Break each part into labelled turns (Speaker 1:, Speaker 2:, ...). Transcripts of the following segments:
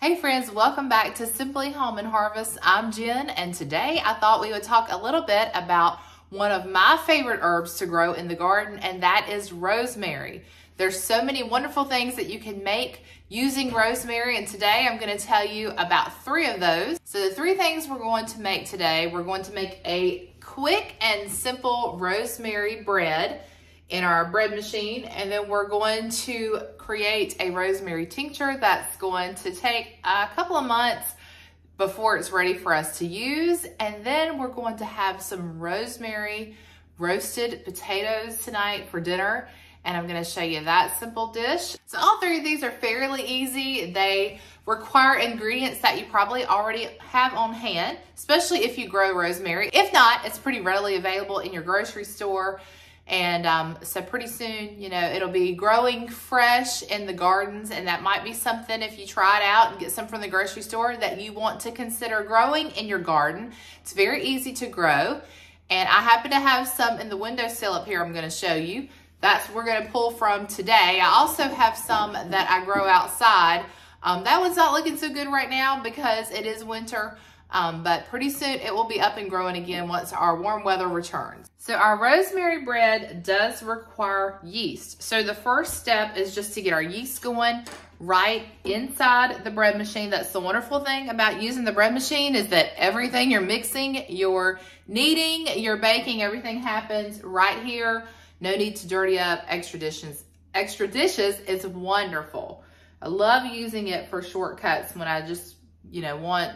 Speaker 1: Hey friends, welcome back to Simply Home and Harvest. I'm Jen, and today I thought we would talk a little bit about one of my favorite herbs to grow in the garden, and that is rosemary. There's so many wonderful things that you can make using rosemary, and today I'm going to tell you about 3 of those. So the 3 things we're going to make today, we're going to make a quick and simple rosemary bread in our bread machine, and then we're going to create a rosemary tincture that's going to take a couple of months before it's ready for us to use. And then we're going to have some rosemary roasted potatoes tonight for dinner, and I'm going to show you that simple dish. So all 3 of these are fairly easy. They require ingredients that you probably already have on hand, especially if you grow rosemary. If not, it's pretty readily available in your grocery store. And so pretty soon, you know, it'll be growing fresh in the gardens, and that might be something, if you try it out and get some from the grocery store, that you want to consider growing in your garden. It's very easy to grow, and I happen to have some in the windowsill up here I'm going to show you. That's what we're going to pull from today. I also have some that I grow outside. That one's not looking so good right now because it is winter. But pretty soon it will be up and growing again once our warm weather returns. So our rosemary bread does require yeast. So the first step is just to get our yeast going right inside the bread machine. That's the wonderful thing about using the bread machine, is that everything you're mixing, your kneading, your baking, everything happens right here. No need to dirty up extra dishes. Extra dishes is wonderful. I love using it for shortcuts when I just, want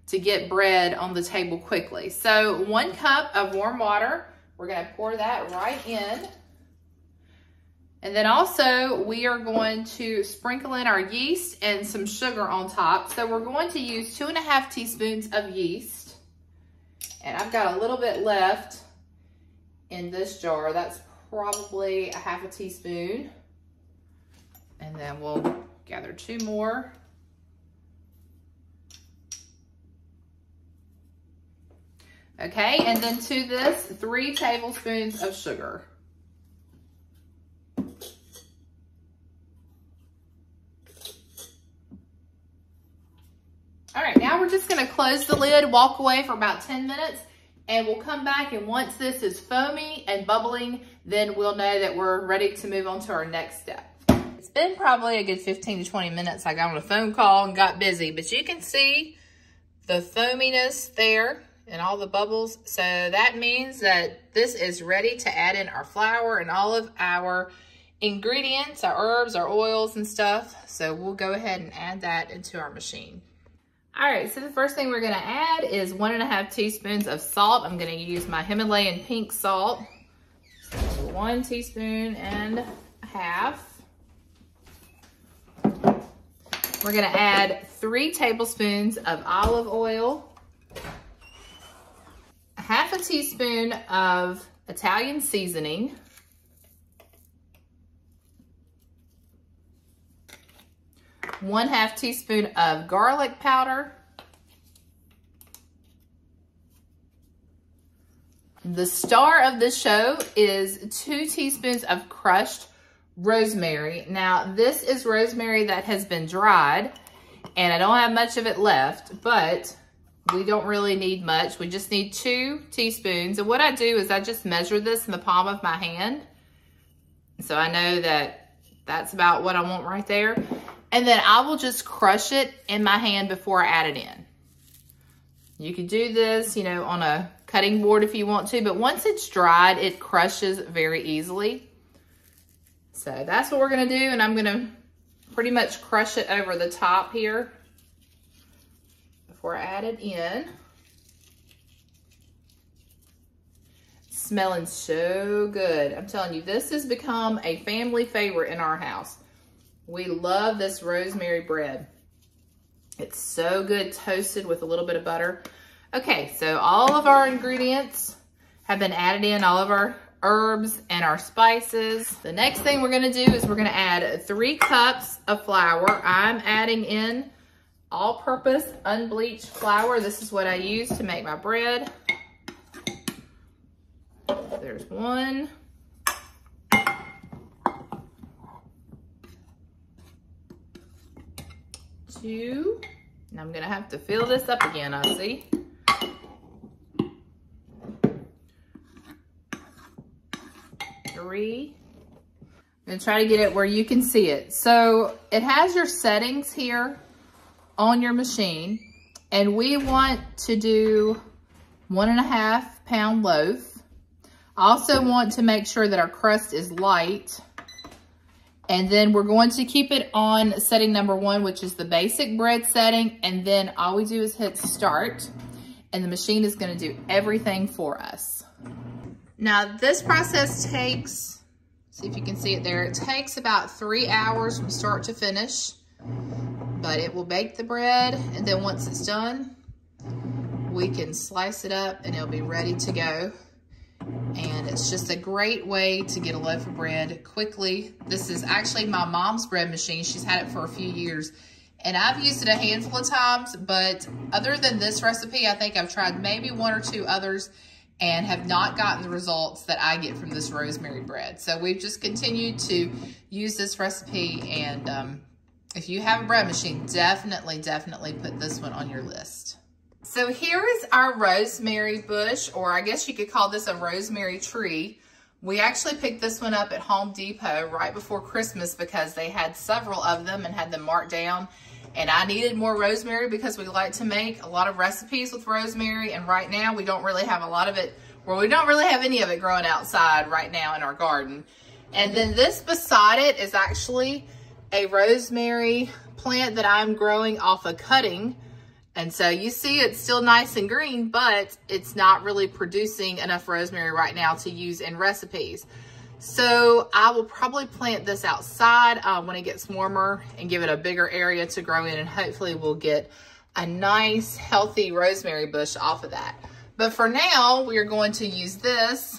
Speaker 1: to get bread on the table quickly. So 1 cup of warm water, we're going to pour that right in. And then also we are going to sprinkle in our yeast and some sugar on top. So we're going to use 2.5 teaspoons of yeast. And I've got a little bit left in this jar. That's probably 1/2 teaspoon. And then we'll gather 2 more. Okay, and then to this, 3 tablespoons of sugar. All right, now we're just gonna close the lid, walk away for about 10 minutes, and we'll come back, and once this is foamy and bubbling, then we'll know that we're ready to move on to our next step. It's been probably a good 15 to 20 minutes. I got on a phone call and got busy, but you can see the foaminess there and all the bubbles. So that means that this is ready to add in our flour and all of our ingredients, our herbs, our oils and stuff. So we'll go ahead and add that into our machine. All right, so the first thing we're gonna add is 1.5 teaspoons of salt. I'm gonna use my Himalayan pink salt. So 1.5 teaspoons. We're gonna add 3 tablespoons of olive oil, 1/2 teaspoon of Italian seasoning, 1/2 teaspoon of garlic powder, the star of the show is 2 teaspoons of crushed rosemary. Now this is rosemary that has been dried, and I don't have much of it left, but we don't really need much. We just need 2 teaspoons. And what I do is I just measure this in the palm of my hand. So I know that that's about what I want right there. And then I will just crush it in my hand before I add it in. You could do this, on a cutting board if you want to, but once it's dried, it crushes very easily. So that's what we're gonna do, and I'm gonna pretty much crush it over the top here before I add it in. Smelling so good. I'm telling you, this has become a family favorite in our house. We love this rosemary bread. It's so good toasted with a little bit of butter. Okay, so all of our ingredients have been added in, all of our herbs and our spices. The next thing we're gonna do is we're gonna add 3 cups of flour. I'm adding in all-purpose unbleached flour. This is what I use to make my bread. There's 1. 2. 2. And I'm gonna have to fill this up again, I see. 3. I'm gonna try to get it where you can see it. So it has your settings here on your machine, and we want to do 1.5 pound loaf. I also want to make sure that our crust is light. And then we're going to keep it on setting number 1, which is the basic bread setting. And then all we do is hit start, and the machine is gonna do everything for us. Now this process takes, see if you can see it there, it takes about 3 hours from start to finish, but it will bake the bread, and then once it's done, we can slice it up and it'll be ready to go. And it's just a great way to get a loaf of bread quickly. This is actually my mom's bread machine. She's had it for a few years, and I've used it a handful of times, but other than this recipe, I think I've tried maybe 1 or 2 others and have not gotten the results that I get from this rosemary bread. So we've just continued to use this recipe, and if you have a bread machine, definitely put this one on your list. So here is our rosemary bush, or I guess you could call this a rosemary tree. We actually picked this one up at Home Depot right before Christmas because they had several of them and had them marked down. And I needed more rosemary because we like to make a lot of recipes with rosemary. And right now we don't really have a lot of it, well, we don't really have any of it growing outside right now in our garden. And then this beside it is actually a rosemary plant that I'm growing off a cutting. And so you see it's still nice and green, but it's not really producing enough rosemary right now to use in recipes. So I will probably plant this outside when it gets warmer and give it a bigger area to grow in, and hopefully we'll get a nice healthy rosemary bush off of that. But for now, we are going to use this.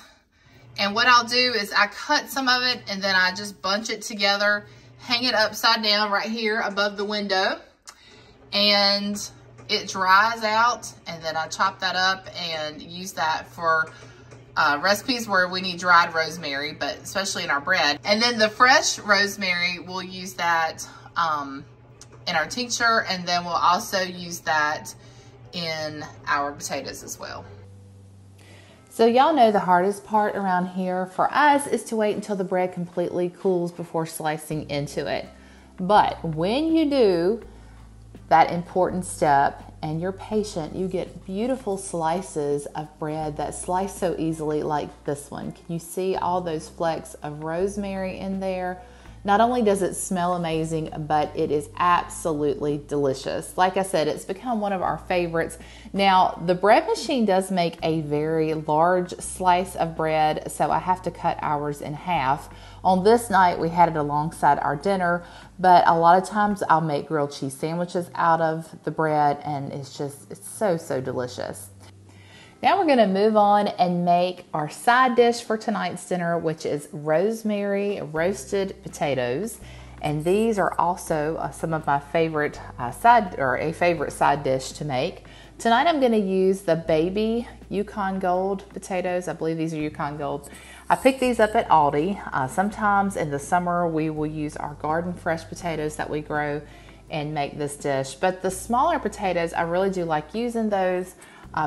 Speaker 1: And what I'll do is I cut some of it and then I just bunch it together, hang it upside down right here above the window, and it dries out, and then I chop that up and use that for recipes where we need dried rosemary, but especially in our bread. And then the fresh rosemary, we'll use that in our tincture, and then we'll also use that in our potatoes as well.
Speaker 2: So y'all know the hardest part around here for us is to wait until the bread completely cools before slicing into it. But when you do that important step and you're patient, you get beautiful slices of bread that slice so easily like this one. Can you see all those flecks of rosemary in there? Not only does it smell amazing, but it is absolutely delicious. Like I said, it's become one of our favorites. Now, the bread machine does make a very large slice of bread, so I have to cut ours in half. On this night, we had it alongside our dinner, but a lot of times I'll make grilled cheese sandwiches out of the bread, and it's so delicious. Now we're gonna move on and make our side dish for tonight's dinner, which is rosemary roasted potatoes. And these are also some of my favorite favorite side dish to make. Tonight I'm gonna use the baby Yukon Gold potatoes. I believe these are Yukon Gold. I picked these up at Aldi. Sometimes in the summer we will use our garden fresh potatoes that we grow and make this dish. But the smaller potatoes, I really do like using those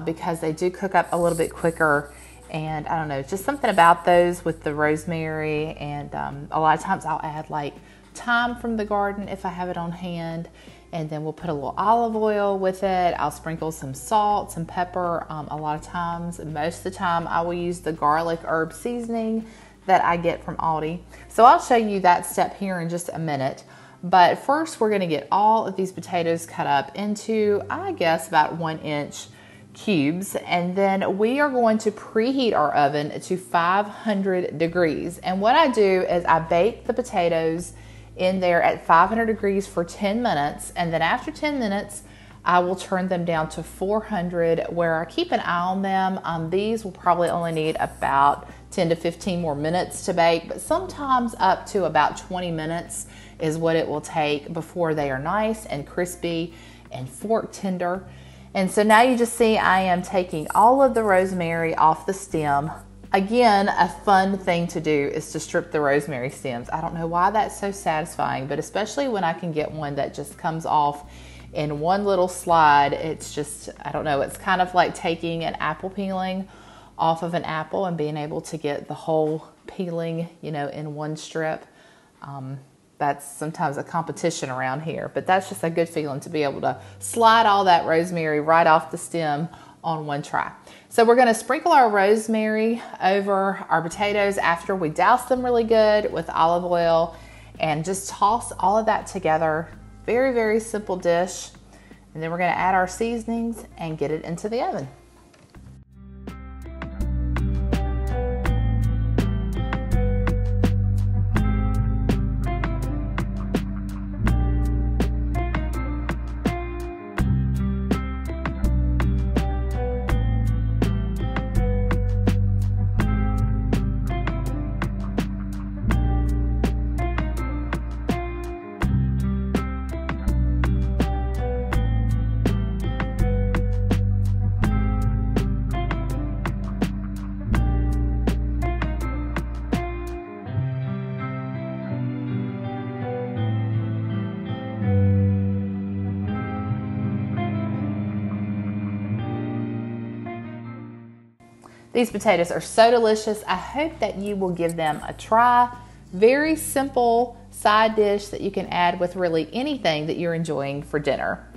Speaker 2: because they do cook up a little bit quicker, and I don't know, just something about those with the rosemary, and a lot of times I'll add like thyme from the garden if I have it on hand, and then we'll put a little olive oil with it. I'll sprinkle some salt, some pepper. A lot of times, most of the time, I will use the garlic herb seasoning that I get from Aldi. So I'll show you that step here in just a minute. But first, we're gonna get all of these potatoes cut up into, I guess, about 1-inch cubes, and then we are going to preheat our oven to 500 degrees. And what I do is I bake the potatoes in there at 500 degrees for 10 minutes, and then after 10 minutes I will turn them down to 400, where I keep an eye on them. These will probably only need about 10 to 15 more minutes to bake, but sometimes up to about 20 minutes is what it will take before they are nice and crispy and fork tender. And so now you just see I am taking all of the rosemary off the stem. Again, a fun thing to do is to strip the rosemary stems. I don't know why that's so satisfying, but especially when I can get one that just comes off in one little slide, it's just, I don't know, it's kind of like taking an apple peeling off of an apple and being able to get the whole peeling, you know, in one strip. That's sometimes a competition around here, but that's just a good feeling to be able to slide all that rosemary right off the stem on one try. So we're going to sprinkle our rosemary over our potatoes after we douse them really good with olive oil and just toss all of that together. Very, very simple dish. And then we're going to add our seasonings and get it into the oven. These potatoes are so delicious. I hope that you will give them a try. Very simple side dish that you can add with really anything that you're enjoying for dinner.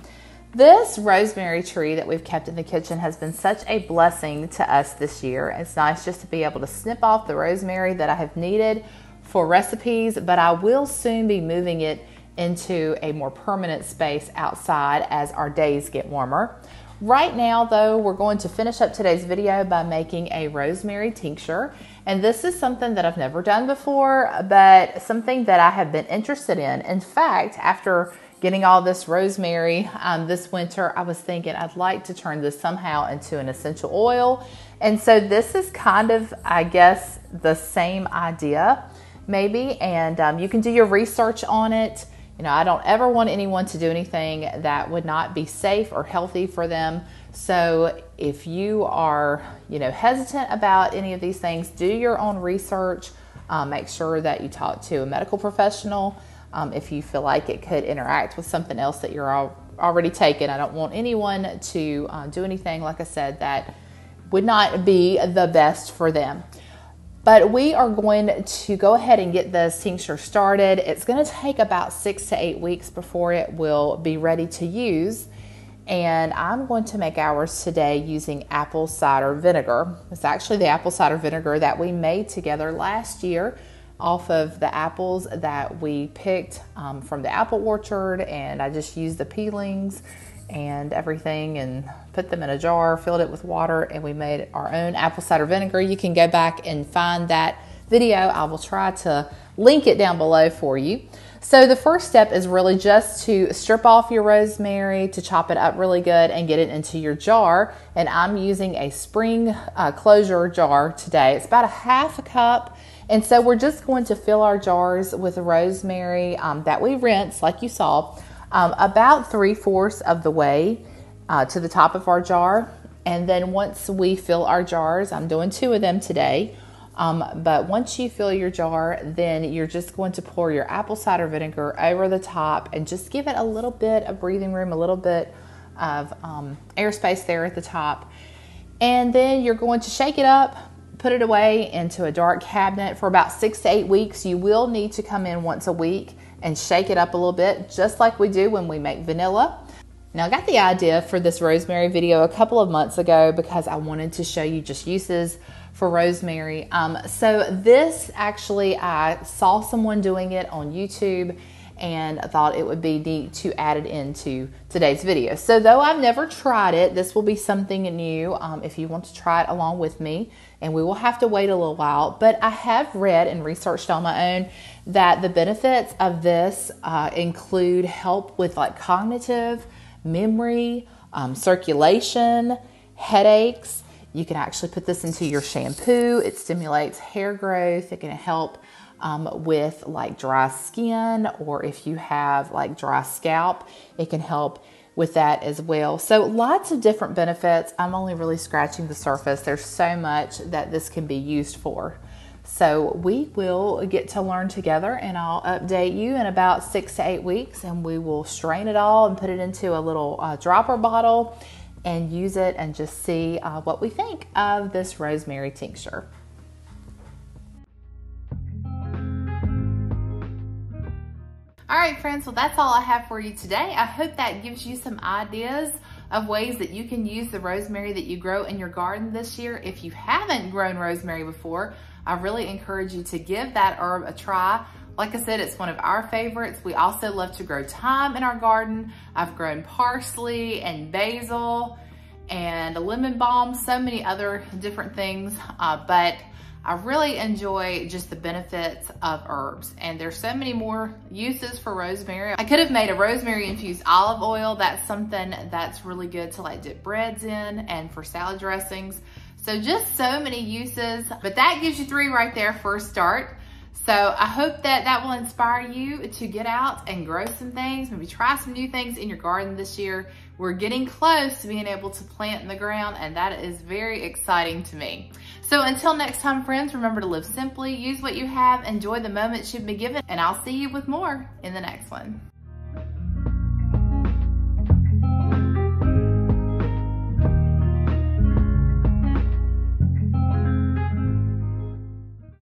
Speaker 2: This rosemary tree that we've kept in the kitchen has been such a blessing to us this year. It's nice just to be able to snip off the rosemary that I have needed for recipes, but I will soon be moving it into a more permanent space outside as our days get warmer. Right now, though, we're going to finish up today's video by making a rosemary tincture. And this is something that I've never done before, but something that I have been interested in. In fact, after getting all this rosemary this winter, I was thinking I'd like to turn this somehow into an essential oil. And so this is kind of, I guess, the same idea, maybe. And you can do your research on it. You know, I don't ever want anyone to do anything that would not be safe or healthy for them. So if you are, you know, hesitant about any of these things, do your own research. Make sure that you talk to a medical professional if you feel like it could interact with something else that you're already taking. I don't want anyone to do anything, like I said, that would not be the best for them. But we are going to go ahead and get this tincture started. It's going to take about 6 to 8 weeks before it will be ready to use. And I'm going to make ours today using apple cider vinegar. It's actually the apple cider vinegar that we made together last year off of the apples that we picked from the apple orchard. And I just used the peelings and everything and put them in a jar, filled it with water, and we made our own apple cider vinegar. You can go back and find that video. I will try to link it down below for you. So the first step is really just to strip off your rosemary, to chop it up really good and get it into your jar. And I'm using a spring closure jar today. It's about 1/2 cup. And so we're just going to fill our jars with rosemary that we rinse, like you saw, about 3/4 of the way to the top of our jar. And then once we fill our jars, I'm doing 2 of them today, but once you fill your jar, then you're just going to pour your apple cider vinegar over the top and just give it a little bit of breathing room, a little bit of airspace there at the top. And then you're going to shake it up, put it away into a dark cabinet for about 6 to 8 weeks. You will need to come in once a week and shake it up a little bit, just like we do when we make vanilla. Now, I got the idea for this rosemary video a couple of months ago because I wanted to show you just uses for rosemary. So this actually, I saw someone doing it on YouTube and I thought it would be neat to add it into today's video. So though I've never tried it, this will be something new if you want to try it along with me, and we will have to wait a little while. But I have read and researched on my own that the benefits of this include help with like cognitive, memory, circulation, headaches. You can actually put this into your shampoo. It stimulates hair growth. It can help with like dry skin, or if you have like dry scalp, it can help with that as well. So lots of different benefits. I'm only really scratching the surface. There's so much that this can be used for. So we will get to learn together, and I'll update you in about 6 to 8 weeks, and we will strain it all and put it into a little dropper bottle and use it and just see what we think of this rosemary tincture.
Speaker 1: All right, friends, well, that's all I have for you today. I hope that gives you some ideas of ways that you can use the rosemary that you grow in your garden this year. If you haven't grown rosemary before, I really encourage you to give that herb a try. Like I said, it's one of our favorites. We also love to grow thyme in our garden. I've grown parsley and basil and lemon balm, so many other different things, but I really enjoy just the benefits of herbs, and there's so many more uses for rosemary. I could have made a rosemary infused olive oil. That's something that's really good to like dip breads in and for salad dressings. So just so many uses, but that gives you 3 right there for a start. So I hope that that will inspire you to get out and grow some things, maybe try some new things in your garden this year. We're getting close to being able to plant in the ground, and that is very exciting to me. So until next time, friends, remember to live simply, use what you have, enjoy the moments you've been given, and I'll see you with more in the next one.